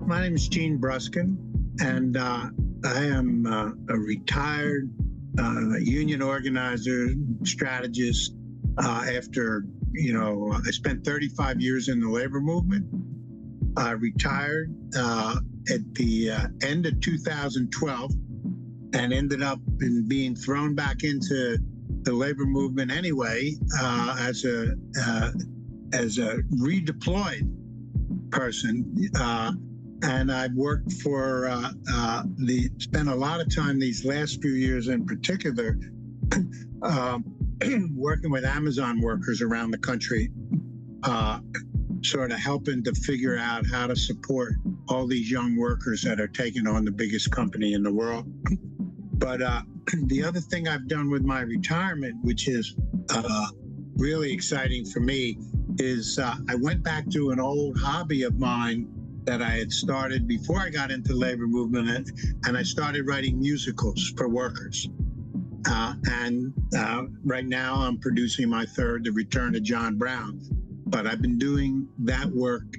My name is Gene Bruskin, and I am a retired union organizer, strategist. After, I spent 35 years in the labor movement. I retired at the end of 2012 and ended up being thrown back into the labor movement anyway as a redeployed person. And I've worked for spent a lot of time these last few years in particular working with Amazon workers around the country, sort of helping to figure out how to support all these young workers that are taking on the biggest company in the world. But the other thing I've done with my retirement, which is really exciting for me, is I went back to an old hobby of mine that I had started before I got into labor movement, and I started writing musicals for workers. And right now I'm producing my third, The Return of John Brown. But I've been doing that work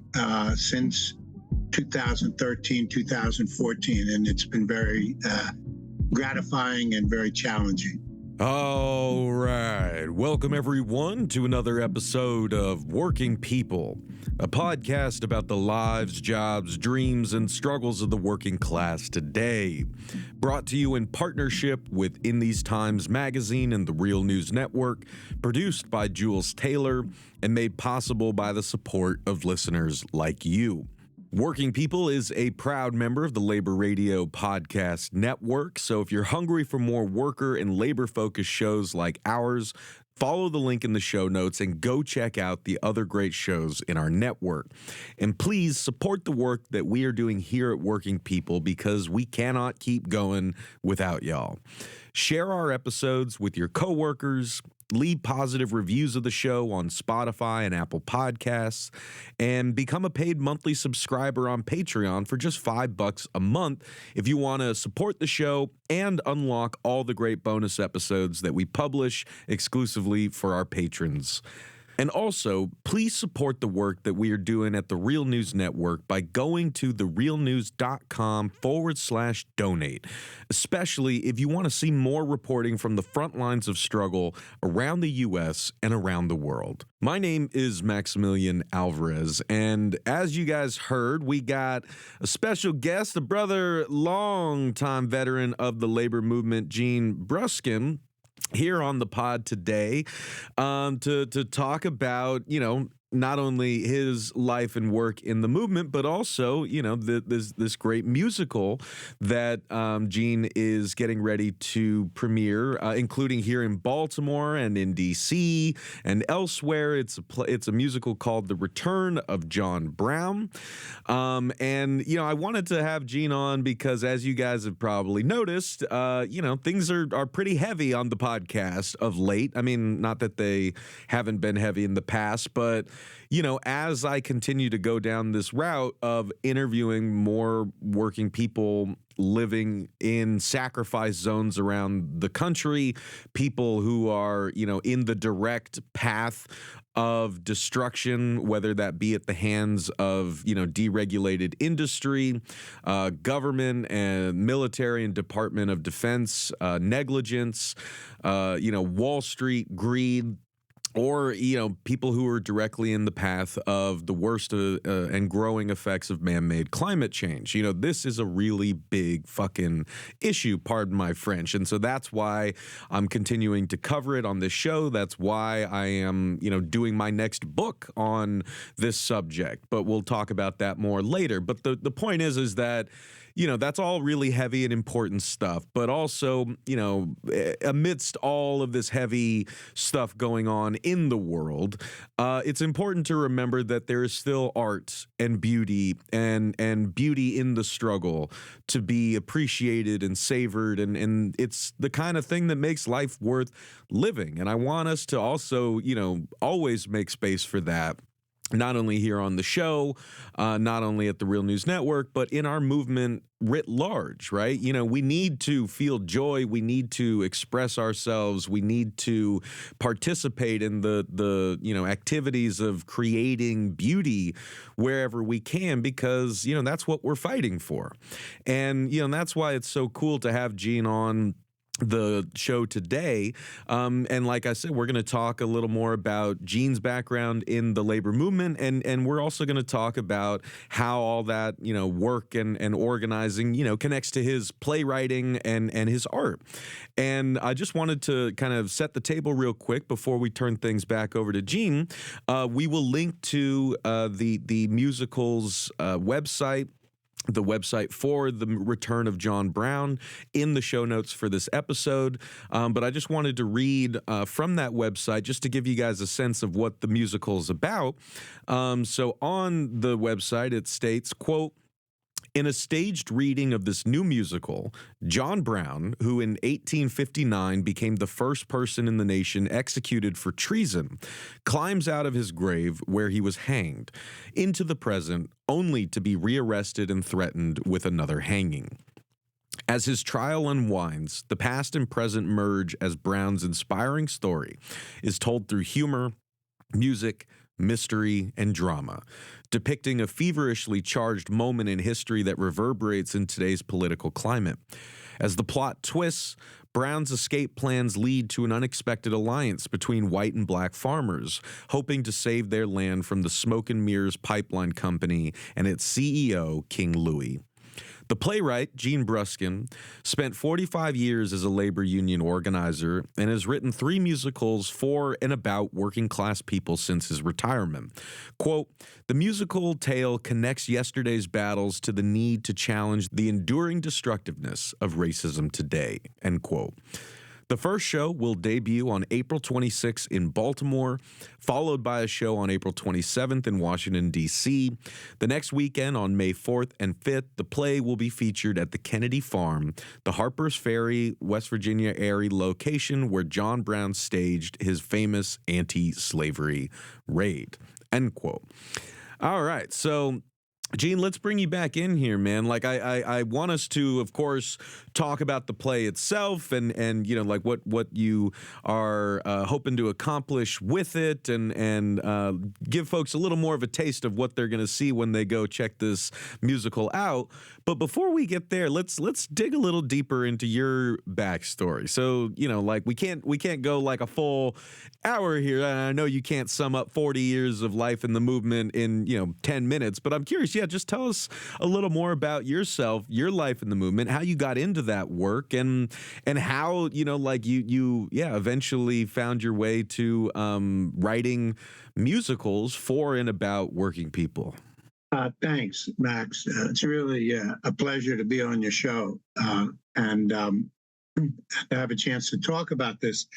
since 2013, 2014, and it's been very gratifying and very challenging. All right. Welcome, everyone, to another episode of Working People, a podcast about the lives, jobs, dreams, and struggles of the working class today. Brought to you in partnership with In These Times magazine and the Real News Network, produced by Jules Taylor, and made possible by the support of listeners like you. Working People is a proud member of the Labor Radio Podcast Network, so if you're hungry for more worker and labor-focused shows like ours, follow the link in the show notes and go check out the other great shows in our network. And please support the work that we are doing here at Working People, because we cannot keep going without y'all. Share our episodes with your coworkers, leave positive reviews of the show on Spotify and Apple Podcasts, and become a paid monthly subscriber on Patreon for just $5 a month if you want to support the show and unlock all the great bonus episodes that we publish exclusively for our patrons. And also, please support the work that we are doing at the Real News Network by going to therealnews.com/donate, especially if you want to see more reporting from the front lines of struggle around the U.S. and around the world. My name is Maximilian Alvarez, and as you guys heard, we got a special guest, a brother, longtime veteran of the labor movement, Gene Bruskin, here on the pod today to talk about, not only his life and work in the movement, but also, this great musical that Gene is getting ready to premiere, including here in Baltimore and in D.C. and elsewhere. It's a musical called The Return of John Brown. And I wanted to have Gene on because, as you guys have probably noticed, things are pretty heavy on the podcast of late. I mean, not that they haven't been heavy in the past, but as I continue to go down this route of interviewing more working people living in sacrifice zones around the country, people who are, in the direct path of destruction, whether that be at the hands of, deregulated industry, government and military and Department of Defense, negligence, Wall Street greed, or, people who are directly in the path of the worst and growing effects of man-made climate change. This is a really big fucking issue, pardon my French. And so that's why I'm continuing to cover it on this show. That's why I am, doing my next book on this subject. But we'll talk about that more later. But the point is that, that's all really heavy and important stuff. But also, amidst all of this heavy stuff going on in the world, it's important to remember that there is still art and beauty and beauty in the struggle to be appreciated and savored. And it's the kind of thing that makes life worth living. And I want us to also, always make space for that. not only here on the show, not only at the Real News Network, but in our movement writ large, right? You know, we need to feel joy. We need to express ourselves. We need to participate in the activities of creating beauty wherever we can, because, that's what we're fighting for. And, that's why it's so cool to have Gene on the show today. And like I said, we're going to talk a little more about Gene's background in the labor movement. And we're also going to talk about how all that, work and organizing, connects to his playwriting and his art. And I just wanted to kind of set the table real quick before we turn things back over to Gene. We will link to the musical's website, the website for the return of John Brown, in the show notes for this episode. But I just wanted to read from that website just to give you guys a sense of what the musical is about. So on the website, it states, quote, "In a staged reading of this new musical, John Brown, who in 1859 became the first person in the nation executed for treason, climbs out of his grave where he was hanged into the present, only to be rearrested and threatened with another hanging. As his trial unwinds, the past and present merge as Brown's inspiring story is told through humor, music, mystery, and drama, depicting a feverishly charged moment in history that reverberates in today's political climate. As the plot twists, Brown's escape plans lead to an unexpected alliance between white and black farmers, hoping to save their land from the Smoke and Mirrors Pipeline Company and its CEO, King Louis. The playwright, Gene Bruskin, spent 45 years as a labor union organizer and has written 3 musicals for and about working class people since his retirement. Quote, "The musical tale connects yesterday's battles to the need to challenge the enduring destructiveness of racism today," end quote. The first show will debut on April 26th in Baltimore, followed by a show on April 27th in Washington, D.C. The next weekend, on May 4th and 5th, the play will be featured at the Kennedy Farm, the Harper's Ferry, West Virginia area location where John Brown staged his famous anti-slavery raid, end quote. All right, so Gene, let's bring you back in here, man. Like I want us to, of course, talk about the play itself and like what you are hoping to accomplish with it, and give folks a little more of a taste of what they're going to see when they go check this musical out. But before we get there, let's dig a little deeper into your backstory. So like we can't go like a full hour here. I know you can't sum up 40 years of life in the movement in 10 minutes, but I'm curious. Yeah, just tell us a little more about yourself, your life in the movement, how you got into that work, and how like you eventually found your way to writing musicals for and about working people. Thanks, Max. It's really a pleasure to be on your show and to have a chance to talk about this.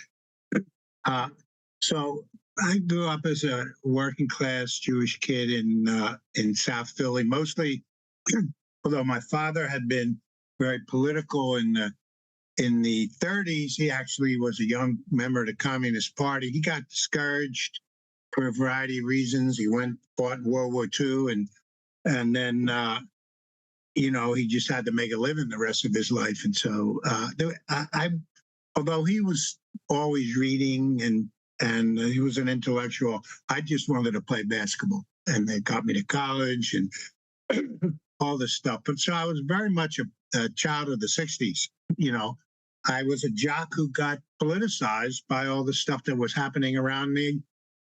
So I grew up as a working class Jewish kid in South Philly, mostly, although my father had been very political in the 30s. He actually was a young member of the Communist Party. He got discouraged for a variety of reasons. He fought in World War II, and then he just had to make a living the rest of his life. And so although he was always reading and he was an intellectual, I just wanted to play basketball, and they got me to college and all this stuff. But so I was very much a child of the 60s. I was a jock who got politicized by all the stuff that was happening around me,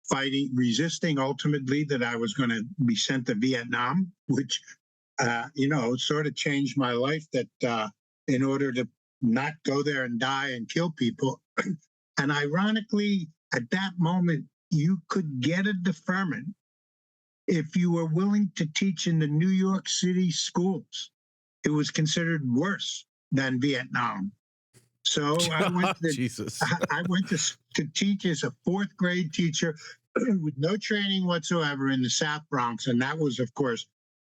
fighting, resisting ultimately that I was going to be sent to Vietnam, which, sort of changed my life, that in order to not go there and die and kill people. And ironically, at that moment, you could get a deferment if you were willing to teach in the New York City schools. It was considered worse than Vietnam. So I went to, Jesus. I went to teach as a 4th grade teacher with no training whatsoever in the South Bronx. And that was, of course,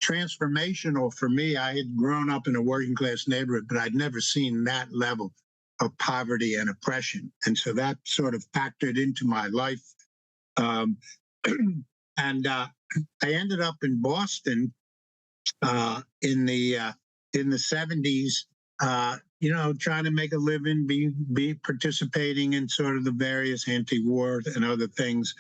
transformational for me. I had grown up in a working class neighborhood, but I'd never seen that level of poverty and oppression. And so that sort of factored into my life. And I ended up in Boston in the 70s, trying to make a living, be participating in sort of the various anti-war and other things.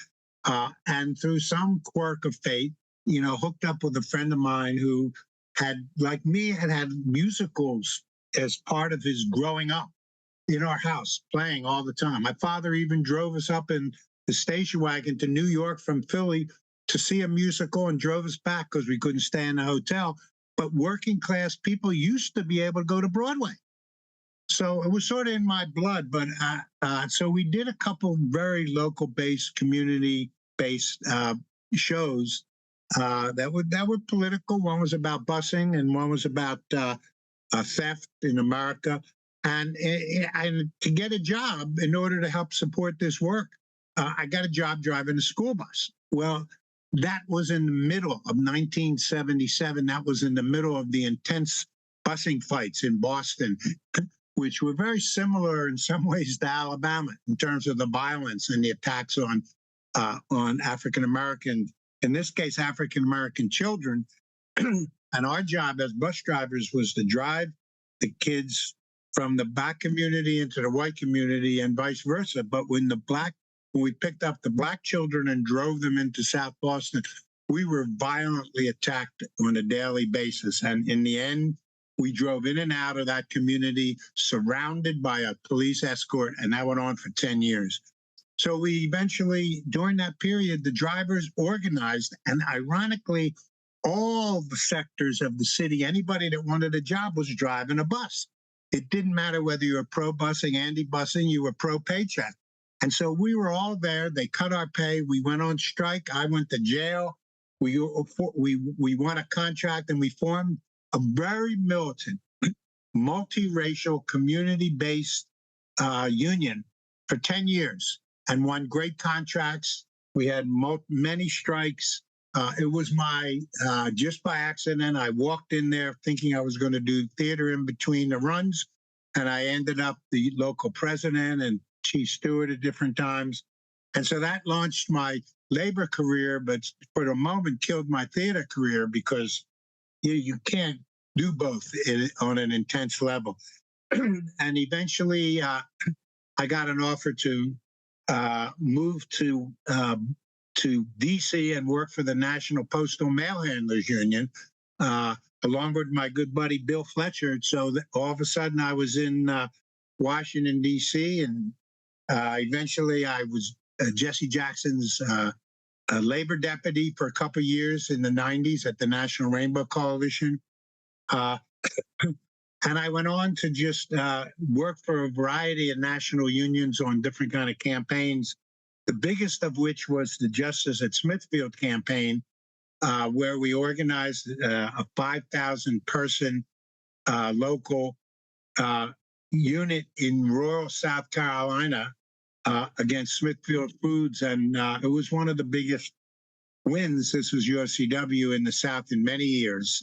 And through some quirk of fate, hooked up with a friend of mine who had, like me, had musicals as part of his growing up in our house, playing all the time. My father even drove us up in the station wagon to New York from Philly to see a musical and drove us back because we couldn't stay in the hotel. But working class people used to be able to go to Broadway. So it was sort of in my blood. But so we did a couple very local based, community based shows that were political. One was about busing and one was about theft in America. And to get a job in order to help support this work, I got a job driving a school bus. Well, that was in the middle of 1977. That was in the middle of the intense busing fights in Boston, which were very similar in some ways to Alabama in terms of the violence and the attacks on African American, in this case, African American children. And our job as bus drivers was to drive the kids from the black community into the white community and vice versa. But when we picked up the black children and drove them into South Boston, we were violently attacked on a daily basis. And in the end, we drove in and out of that community surrounded by a police escort, and that went on for 10 years. So we eventually, during that period, the drivers organized, and ironically, all the sectors of the city, anybody that wanted a job was driving a bus. It didn't matter whether you were pro-busing, anti-busing, you were pro-paycheck. And so we were all there. They cut our pay. We went on strike. I went to jail. We won a contract, and we formed a very militant, multiracial, community-based union for 10 years and won great contracts. We had many strikes. It was just by accident, I walked in there thinking I was going to do theater in between the runs, and I ended up the local president and chief steward at different times. And so that launched my labor career, but for the moment killed my theater career because you can't do both on an intense level. And eventually I got an offer to move to D.C. and work for the National Postal Mail Handlers Union, along with my good buddy Bill Fletcher. So all of a sudden I was in Washington, D.C., and eventually I was Jesse Jackson's labor deputy for a couple of years in the 90s at the National Rainbow Coalition. And I went on to just work for a variety of national unions on different kind of campaigns, the biggest of which was the Justice at Smithfield campaign, where we organized a 5,000-person local unit in rural South Carolina against Smithfield Foods. And it was one of the biggest wins. This was USCW in the South in many years.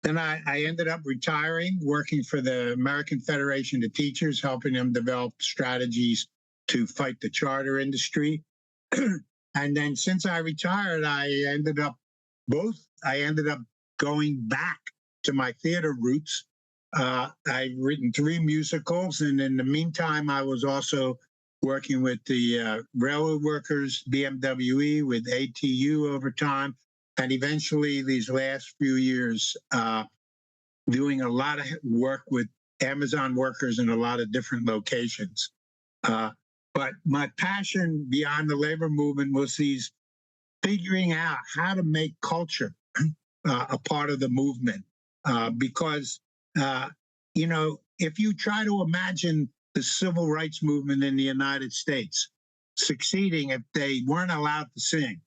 Then I ended up retiring, working for the American Federation of Teachers, helping them develop strategies to fight the charter industry. And then since I retired, I ended up going back to my theater roots. I've written 3 musicals, and in the meantime, I was also working with the railroad workers, BMWE, with ATU over time, and eventually these last few years doing a lot of work with Amazon workers in a lot of different locations. But my passion beyond the labor movement was figuring out how to make culture a part of the movement. Because, if you try to imagine the civil rights movement in the United States succeeding if they weren't allowed to sing,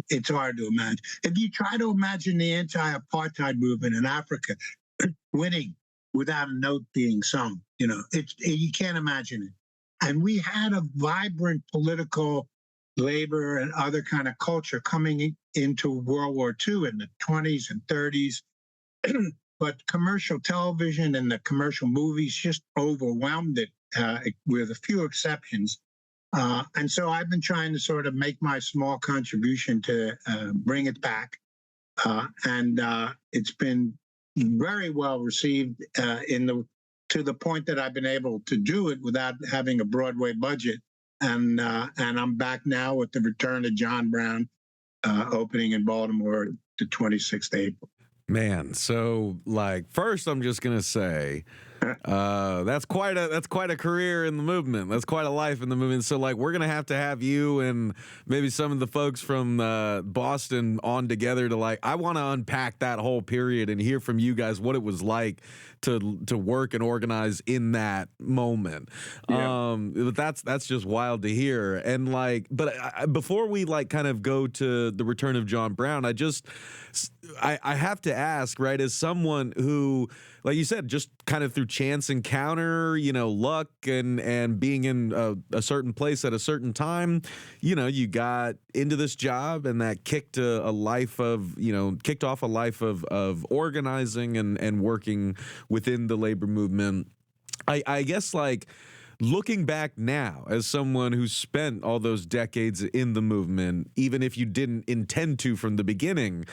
it's hard to imagine. If you try to imagine the anti-apartheid movement in Africa winning without a note being sung, you can't imagine it. And we had a vibrant political, labor, and other kind of culture coming into World War II in the 20s and 30s. But commercial television and the commercial movies just overwhelmed it, with a few exceptions. And so I've been trying to sort of make my small contribution to bring it back. And it's been very well received to the point that I've been able to do it without having a Broadway budget. And I'm back now with the return of John Brown, opening in Baltimore the 26th of April. Man, so like first I'm just gonna say that's quite a career in the movement. That's quite a life in the movement. So like we're gonna have to have you and maybe some of the folks from Boston on together to like I want to unpack that whole period and hear from you guys what it was like to work and organize in that moment. Yeah. But that's just wild to hear. And like, but before we like kind of go to the return of John Brown, I have to ask, right, as someone who, like you said, just kind of through chance encounter, luck and being in a certain place at a certain time, you got into this job and that kicked off a life of organizing and working within the labor movement. I guess like looking back now as someone who spent all those decades in the movement, even if you didn't intend to from the beginning,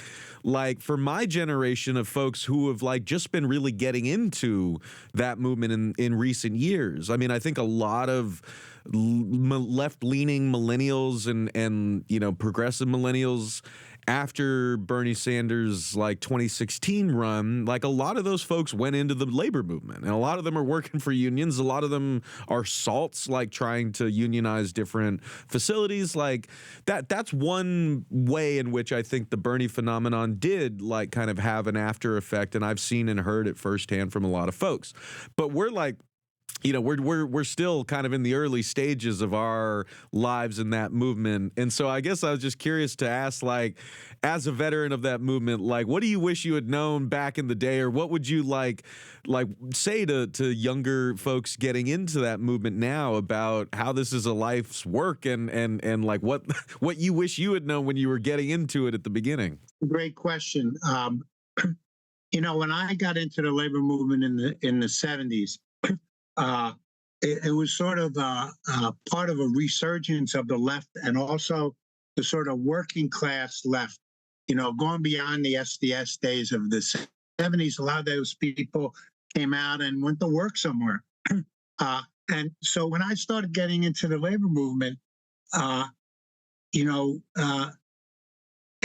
like for my generation of folks who have like just been really getting into that movement in recent years, I mean, I think a lot of left-leaning millennials and progressive millennials after Bernie Sanders' like 2016 run, like a lot of those folks went into the labor movement, and a lot of them are working for unions. A lot of them are salts, like trying to unionize different facilities. Like that's one way in which I think the Bernie phenomenon did like kind of have an after effect, and I've seen and heard it firsthand from a lot of folks. But we're like, we're still kind of in the early stages of our lives in that movement. And so I guess I was just curious to ask, like, as a veteran of that movement, like, what do you wish you had known back in the day, or what would you like say to younger folks getting into that movement now about how this is a life's work and like what you wish you had known when you were getting into it at the beginning? Great question. When I got into the labor movement in the 70s, it was sort of part of a resurgence of the left, and also the sort of working class left. Going beyond the SDS days of the 70s, a lot of those people came out and went to work somewhere. And so when I started getting into the labor movement, it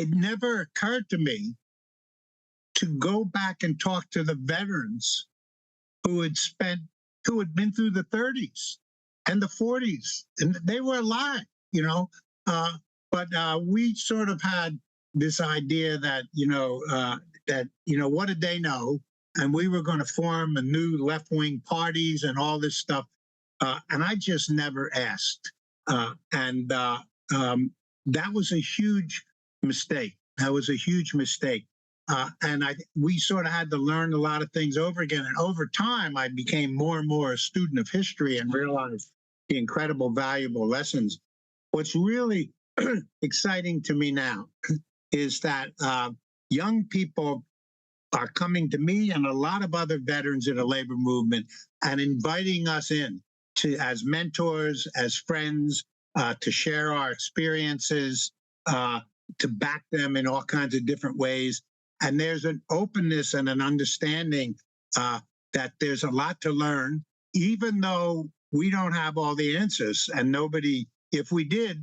never occurred to me to go back and talk to the veterans who had been through the 30s and the 40s, and they were alive, but we sort of had this idea that, what did they know? And we were going to form a new left-wing parties and all this stuff. And I just never asked. And that was a huge mistake. And we sort of had to learn a lot of things over again. And over time, I became more and more a student of history and realized the incredible, valuable lessons. What's really exciting to me now is that young people are coming to me and a lot of other veterans in the labor movement and inviting us in as mentors, as friends, to share our experiences, to back them in all kinds of different ways. And there's an openness and an understanding that there's a lot to learn, even though we don't have all the answers. And if we did,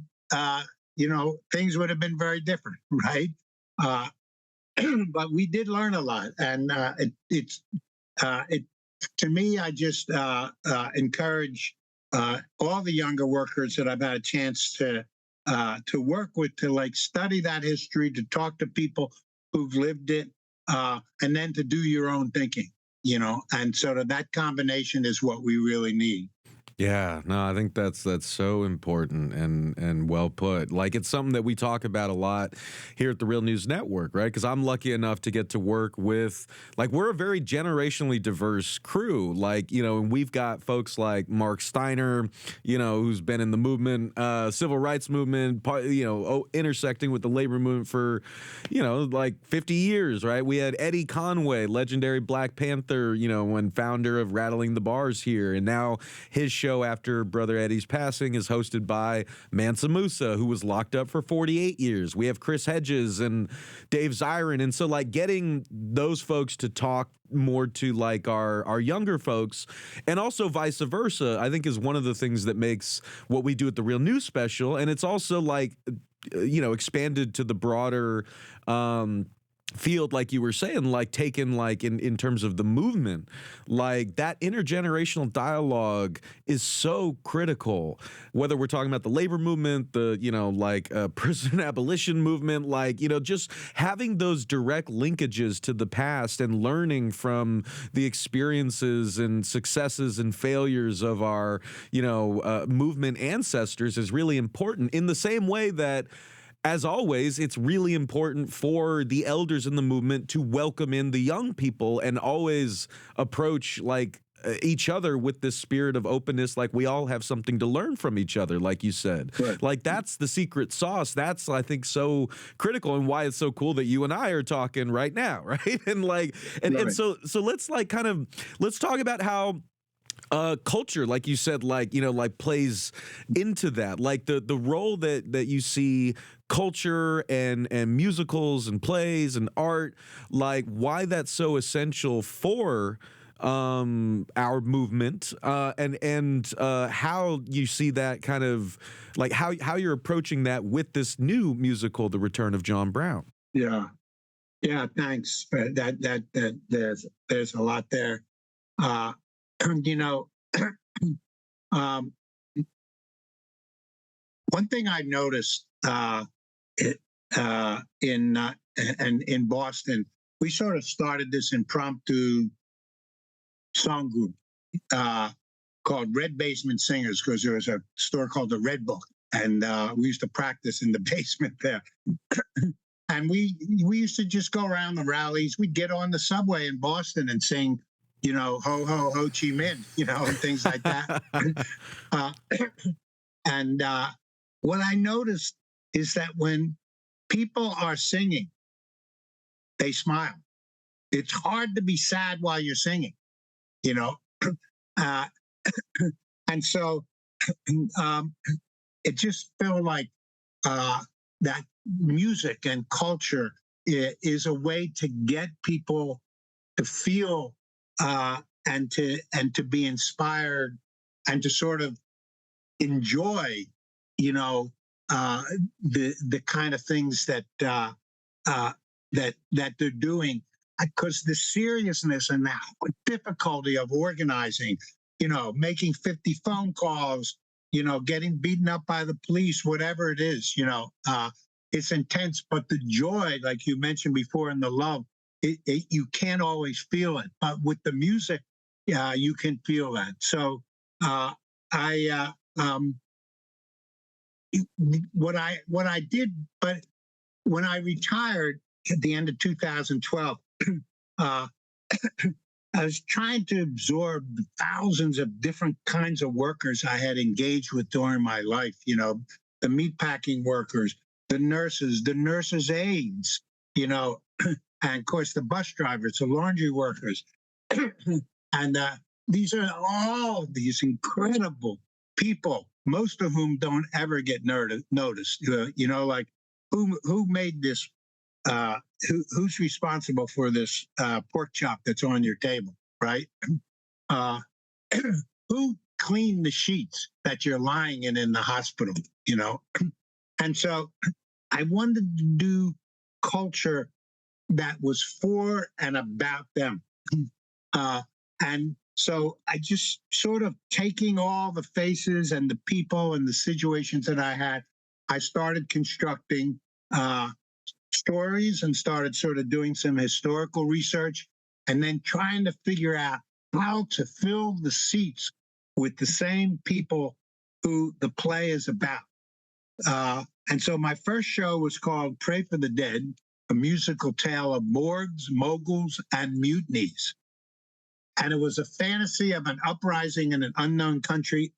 things would have been very different, right? But we did learn a lot. And to me, I just encourage all the younger workers that I've had a chance to work with to like study that history, to talk to people who've lived it, and then to do your own thinking, and sort of that combination is what we really need. Yeah, no, I think that's so important and well put. Like, it's something that we talk about a lot here at the Real News Network, right? Because I'm lucky enough to get to work with, like, we're a very generationally diverse crew. Like, and we've got folks like Mark Steiner, who's been in the movement, civil rights movement, intersecting with the labor movement for, like 50 years, right? We had Eddie Conway, legendary Black Panther, when founder of Rattling the Bars here, and now his show show after Brother Eddie's passing is hosted by Mansa Musa, who was locked up for 48 years. We have Chris Hedges and Dave Zirin. And so, like, getting those folks to talk more to, like, our younger folks, and also vice versa, I think is one of the things that makes what we do at the Real News special. And it's also, like, expanded to the broader field, like you were saying, like taken like in terms of the movement, like that intergenerational dialogue is so critical, whether we're talking about the labor movement, the prison abolition movement, like, just having those direct linkages to the past and learning from the experiences and successes and failures of our movement ancestors is really important, in the same way that, as always, it's really important for the elders in the movement to welcome in the young people and always approach each other with this spirit of openness, like we all have something to learn from each other, like you said. Right. Like, that's the secret sauce. That's, I think, so critical, and why it's so cool that you and I are talking right now, right? And and so let's let's talk about how culture, like you said, plays into that, like the role that you see culture and musicals and plays and art, like why that's so essential for our movement, and how you see that kind of like how you're approaching that with this new musical, The Return of John Brown. Yeah, thanks. That there's a lot there. Um, one thing I noticed in Boston, we sort of started this impromptu song group called Red Basement Singers, because there was a store called the Red Book, and we used to practice in the basement there. And we used to just go around the rallies. We'd get on the subway in Boston and sing, ho, ho, Ho Chi Minh, and things like that. And what I noticed is that when people are singing, they smile. It's hard to be sad while you're singing, and so it just felt like that music and culture is a way to get people to feel and to be inspired and to sort of enjoy, the kind of things that they're doing, because the seriousness and the difficulty of organizing, making 50 phone calls, getting beaten up by the police, whatever it is, it's intense. But the joy, like you mentioned before, and the love, you can't always feel it. But with the music, you can feel that. So what I did, but when I retired at the end of 2012, I was trying to absorb the thousands of different kinds of workers I had engaged with during my life. The meatpacking workers, the nurses' aides, and of course the bus drivers, the laundry workers, and these are all these incredible people, most of whom don't ever get noticed. Like who made this? Who's responsible for this pork chop that's on your table, right? Who cleaned the sheets that you're lying in the hospital? And so I wanted to do culture that was for and about them. And so I just sort of taking all the faces and the people and the situations that I had, I started constructing stories and started sort of doing some historical research, and then trying to figure out how to fill the seats with the same people who the play is about. And so my first show was called Pray for the Dead, a musical tale of morgues, moguls, and mutinies. And it was a fantasy of an uprising in an unknown country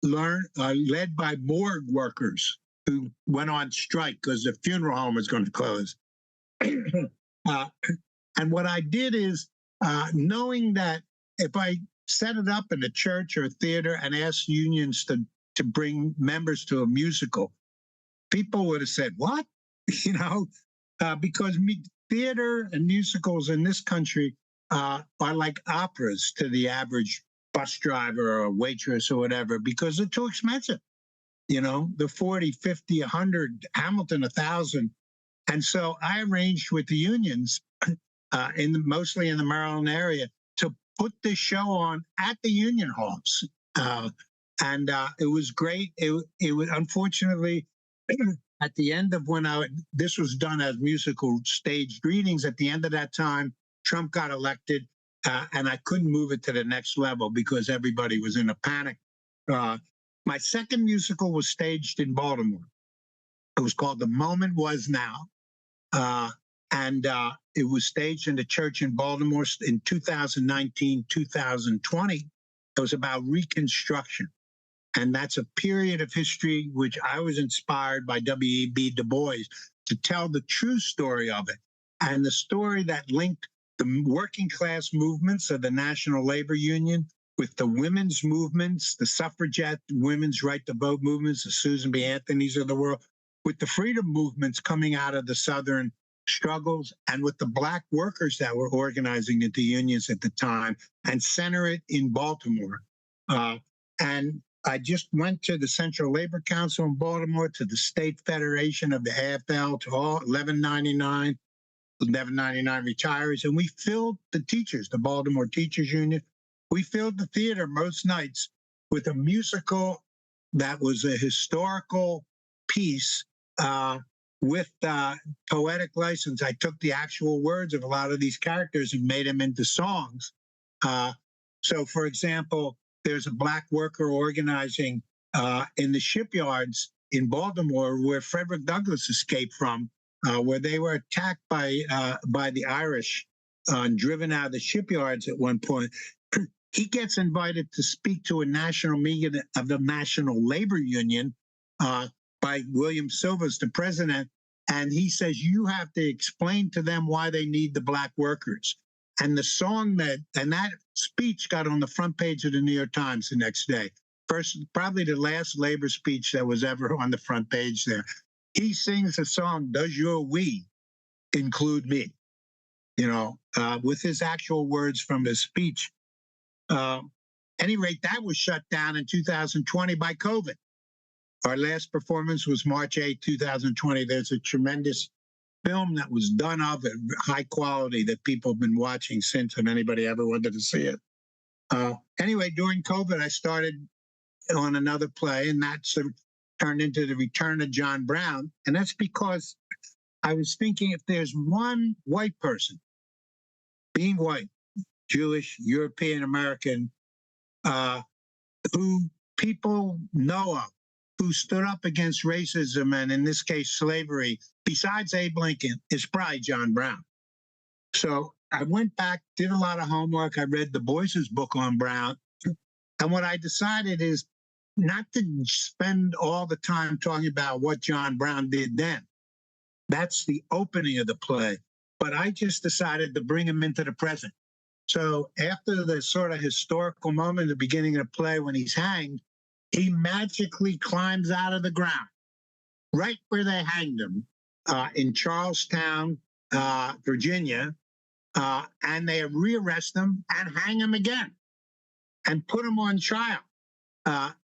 led by morgue workers who went on strike because the funeral home was going to close. And what I did is, knowing that if I set it up in a church or a theater and ask unions to bring members to a musical, people would have said, what? You know, because theater and musicals in this country are like operas to the average bus driver or waitress or whatever, because they're too expensive. You know, the 40, 50, 100, Hamilton, 1,000. And so I arranged with the unions mostly in the Maryland area to put this show on at the union halls. And it was great. It was unfortunately at the end of this was done as musical staged readings. At the end of that time, Trump got elected, and I couldn't move it to the next level because everybody was in a panic. My second musical was staged in Baltimore. It was called The Moment Was Now. And it was staged in the church in Baltimore in 2019, 2020. It was about Reconstruction. And that's a period of history which I was inspired by W.E.B. Du Bois to tell the true story of it. And the story that linked the working class movements of the National Labor Union with the women's movements, the suffragette women's right to vote movements, the Susan B. Anthony's of the world, with the freedom movements coming out of the Southern struggles, and with the Black workers that were organizing at the unions at the time, and center it in Baltimore. And I just went to the Central Labor Council in Baltimore, to the State Federation of the AFL, to all 1199 retirees, and we filled the teachers, the Baltimore Teachers Union. We filled the theater most nights with a musical that was a historical piece with poetic license. I took the actual words of a lot of these characters and made them into songs. So, for example, there's a Black worker organizing in the shipyards in Baltimore where Frederick Douglass escaped from, where they were attacked by the Irish and driven out of the shipyards at one point. He gets invited to speak to a national meeting of the National Labor Union by William Silvers, the president, and he says, you have to explain to them why they need the Black workers. And that speech got on the front page of the New York Times the next day. First, probably the last labor speech that was ever on the front page there. He sings a song, Does Your We Include Me? You know, with his actual words from his speech. Any rate, that was shut down in 2020 by COVID. Our last performance was March 8, 2020. There's a tremendous film that was done of it, high quality, that people have been watching since, if anybody ever wanted to see it. Anyway, during COVID, I started on another play, and that's turned into The Return of John Brown. And that's because I was thinking, if there's one white person, being white, Jewish, European American, who people know of, who stood up against racism and, in this case, slavery, besides Abe Lincoln, is probably John Brown. So I went back, did a lot of homework. I read Du Bois's book on Brown. And what I decided is not to spend all the time talking about what John Brown did then. That's the opening of the play. But I just decided to bring him into the present. So after the sort of historical moment, the beginning of the play, when he's hanged, he magically climbs out of the ground, right where they hanged him, in Charlestown, Virginia, and they rearrest him and hang him again and put him on trial.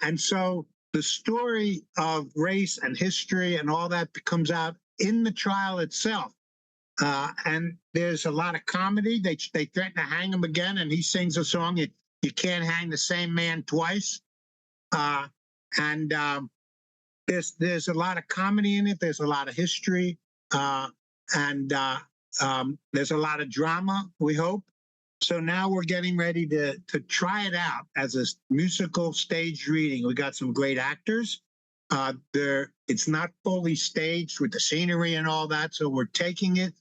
And so the story of race and history and all that comes out in the trial itself. And there's a lot of comedy. They threaten to hang him again, and he sings a song, You Can't Hang the Same Man Twice. And there's a lot of comedy in it. There's a lot of history, and there's a lot of drama, we hope. So now we're getting ready to try it out as a musical stage reading. We got some great actors. It's not fully staged with the scenery and all that, so we're taking it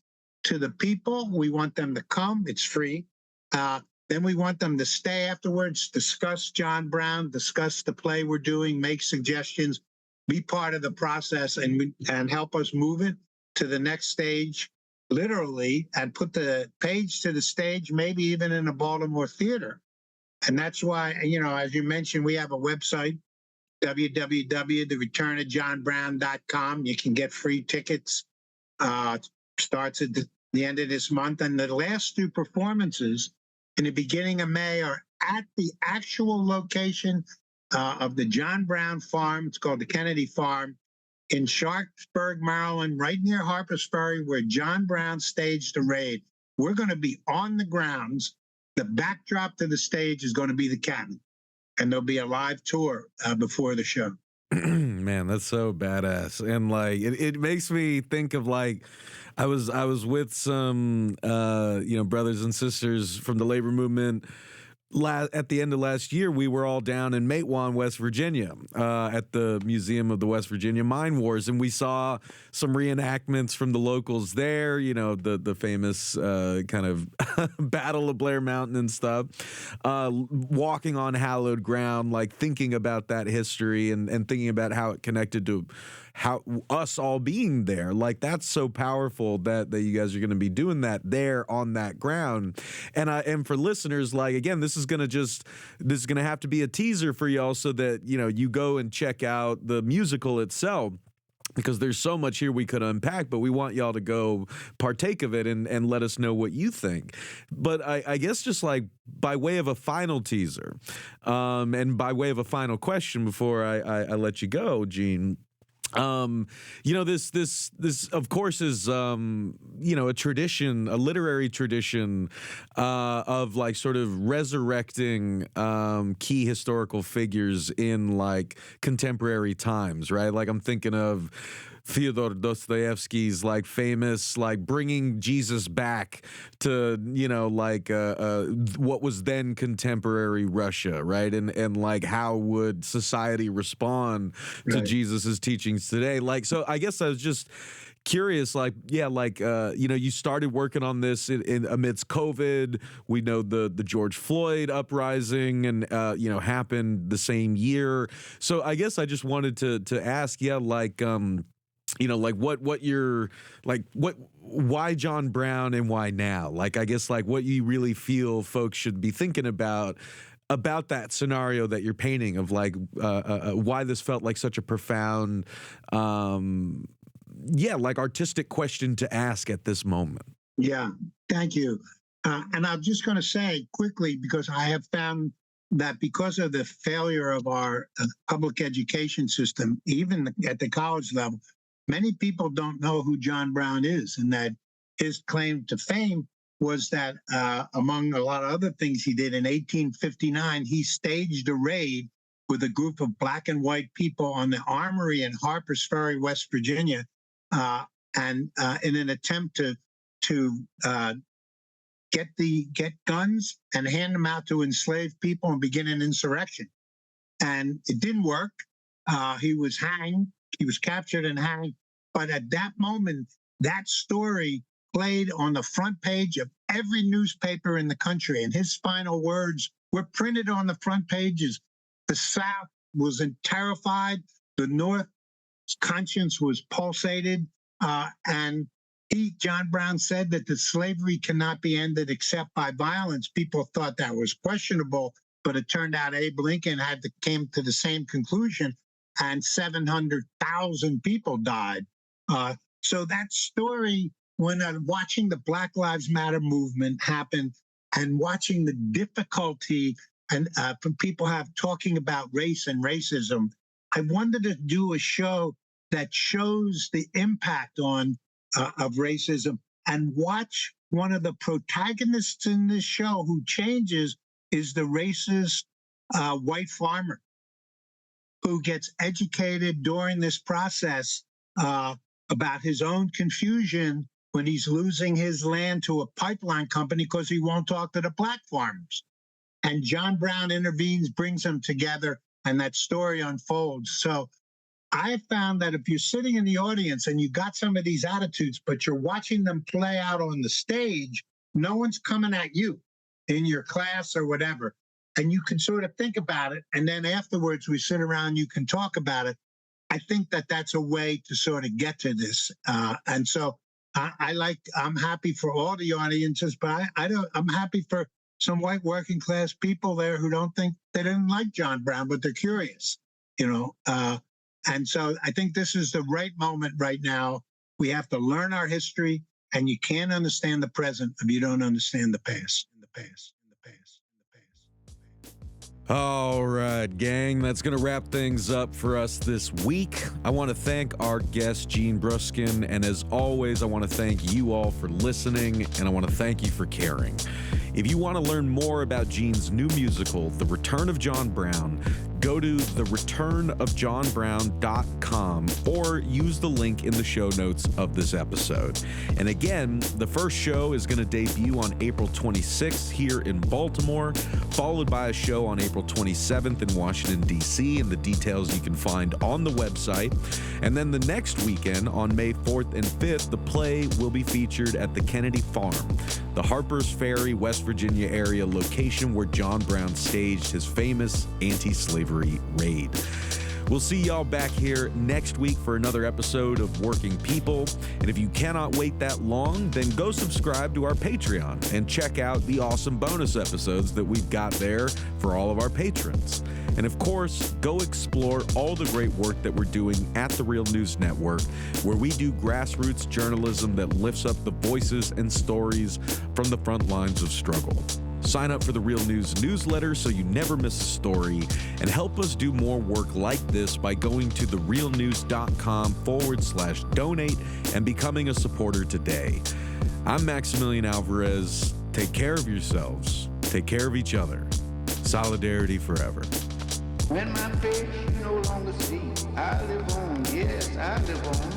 to the people. We want them to come. It's free. Then we want them to stay afterwards, discuss John Brown, discuss the play we're doing, make suggestions, be part of the process, and help us move it to the next stage, literally, and put the page to the stage, maybe even in a Baltimore theater. And that's why, as you mentioned, we have a website, www.thereturnofjohnbrown.com. You can get free tickets. Starts at the end of this month. And the last two performances in the beginning of May are at the actual location of the John Brown Farm. It's called the Kennedy Farm in Sharpsburg, Maryland, right near Harper's Ferry, where John Brown staged the raid. We're going to be on the grounds. The backdrop to the stage is going to be the cabin, and there'll be a live tour before the show. Man, that's so badass. And like it makes me think of like I was with some brothers and sisters from the labor movement at the end of last year. We were all down in Matewan, West Virginia, at the Museum of the West Virginia Mine Wars, and we saw some reenactments from the locals there. The famous kind of Battle of Blair Mountain and stuff. Walking on hallowed ground, like thinking about that history and thinking about how it connected to how us all being there. Like that's so powerful that you guys are going to be doing that there on that ground. And for listeners, like again, this is going to have to be a teaser for y'all so that you go and check out the musical itself, because there's so much here we could unpack, but we want y'all to go partake of it and let us know what you think. But I guess just like by way of a final teaser, and by way of a final question before I let you go, Gene. This of course is a tradition, a literary tradition of like sort of resurrecting key historical figures in like contemporary times, right? Like I'm thinking of Fyodor Dostoevsky's like famous like bringing Jesus back to what was then contemporary Russia, right? And like how would society respond to Jesus's teachings today? Like, so I guess I was just curious, like, you started working on this in amidst COVID. We know the George Floyd uprising and happened the same year. So I guess I just wanted to ask, why John Brown and why now? Like, I guess like what you really feel folks should be thinking about that scenario that you're painting of like why this felt like such a profound, artistic question to ask at this moment. Yeah, thank you. And I'm just going to say quickly, because I have found that because of the failure of our public education system, even at the college level, many people don't know who John Brown is, and that his claim to fame was that, among a lot of other things he did, in 1859, he staged a raid with a group of black and white people on the Armory in Harpers Ferry, West Virginia, and in an attempt to get guns and hand them out to enslaved people and begin an insurrection. And it didn't work. He was hanged. He was captured and hanged. But at that moment, that story played on the front page of every newspaper in the country. And his final words were printed on the front pages. The South was terrified. The North's conscience was pulsated. And John Brown said that the slavery cannot be ended except by violence. People thought that was questionable, but it turned out Abe Lincoln came to the same conclusion, and 700,000 people died. So that story, when watching the Black Lives Matter movement happen and watching the difficulty and from people talking about race and racism, I wanted to do a show that shows the impact of racism, and watch one of the protagonists in this show who changes is the racist white farmer who gets educated during this process about his own confusion when he's losing his land to a pipeline company because he won't talk to the black farmers. And John Brown intervenes, brings them together, and that story unfolds. So I have found that if you're sitting in the audience and you got some of these attitudes, but you're watching them play out on the stage, no one's coming at you in your class or whatever. And you can sort of think about it. And then afterwards, we sit around, you can talk about it. I think that that's a way to sort of get to this. And so I'm happy for all the audiences, but I'm happy for some white working class people there who don't think they didn't like John Brown, but they're curious, you know. And so I think this is the right moment right now. We have to learn our history, and you can't understand the present if you don't understand the past. All right, gang, that's going to wrap things up for us this week. I want to thank our guest, Gene Bruskin, and as always, I want to thank you all for listening, and I want to thank you for caring. If you want to learn more about Gene's new musical, The Return of John Brown, go to thereturnofjohnbrown.com or use the link in the show notes of this episode. And again, the first show is going to debut on April 26th here in Baltimore, followed by a show on April 27th in Washington, D.C., and the details you can find on the website. And then the next weekend, on May 4th and 5th, the play will be featured at the Kennedy Farm, the Harper's Ferry, West Virginia area location where John Brown staged his famous anti-slavery raid. We'll see y'all back here next week for another episode of Working People. And if you cannot wait that long, then go subscribe to our Patreon and check out the awesome bonus episodes that we've got there for all of our patrons. And of course, go explore all the great work that we're doing at the Real News Network, where we do grassroots journalism that lifts up the voices and stories from the front lines of struggle. Sign up for the Real News newsletter so you never miss a story, and help us do more work like this by going to therealnews.com/donate and becoming a supporter today. I'm Maximilian Alvarez. Take care of yourselves. Take care of each other. Solidarity forever. When my face you no longer see, I live on, yes, I live on.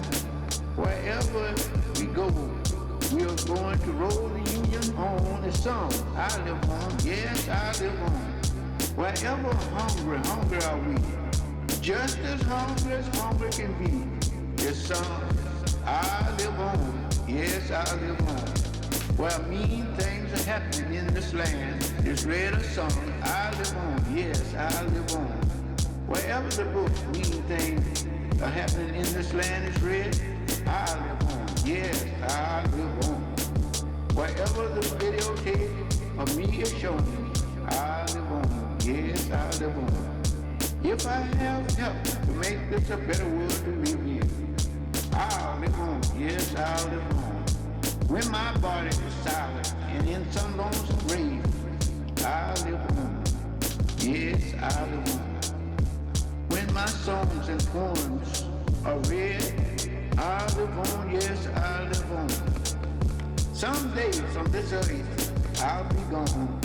Wherever we go, we are going to roll the Union on the song. I live on, yes, I live on. Wherever hungry are we. Just as hungry can be. This song, I live on, yes, I live on. Where mean things are happening in this land, this red song, I live on, yes, I live on. Wherever the books mean things are happening in this land is red, I live on, yes, I live on. Wherever the videotape of me is shown, I live on, yes, I live on. If I have help to make this a better world to live in, I'll live on, yes, I'll live on. When my body is silent and in some lonesome grave, I live on, yes, I live on. When my songs and poems are read, I live on, yes, I live on. Someday from this earth, I'll be gone,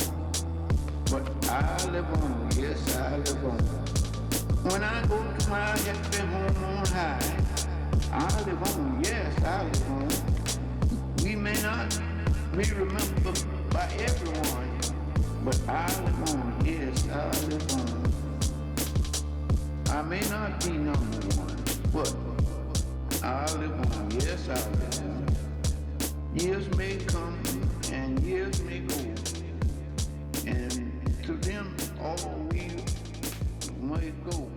but I live on, yes, I live on. When I go to my happy home on high, I live on, yes, I live on. We may not be remembered by everyone, but I live on, yes, I live on. I may not be number one, but I live on, yes, I live on. Years may come and years may go, and to them all we may go.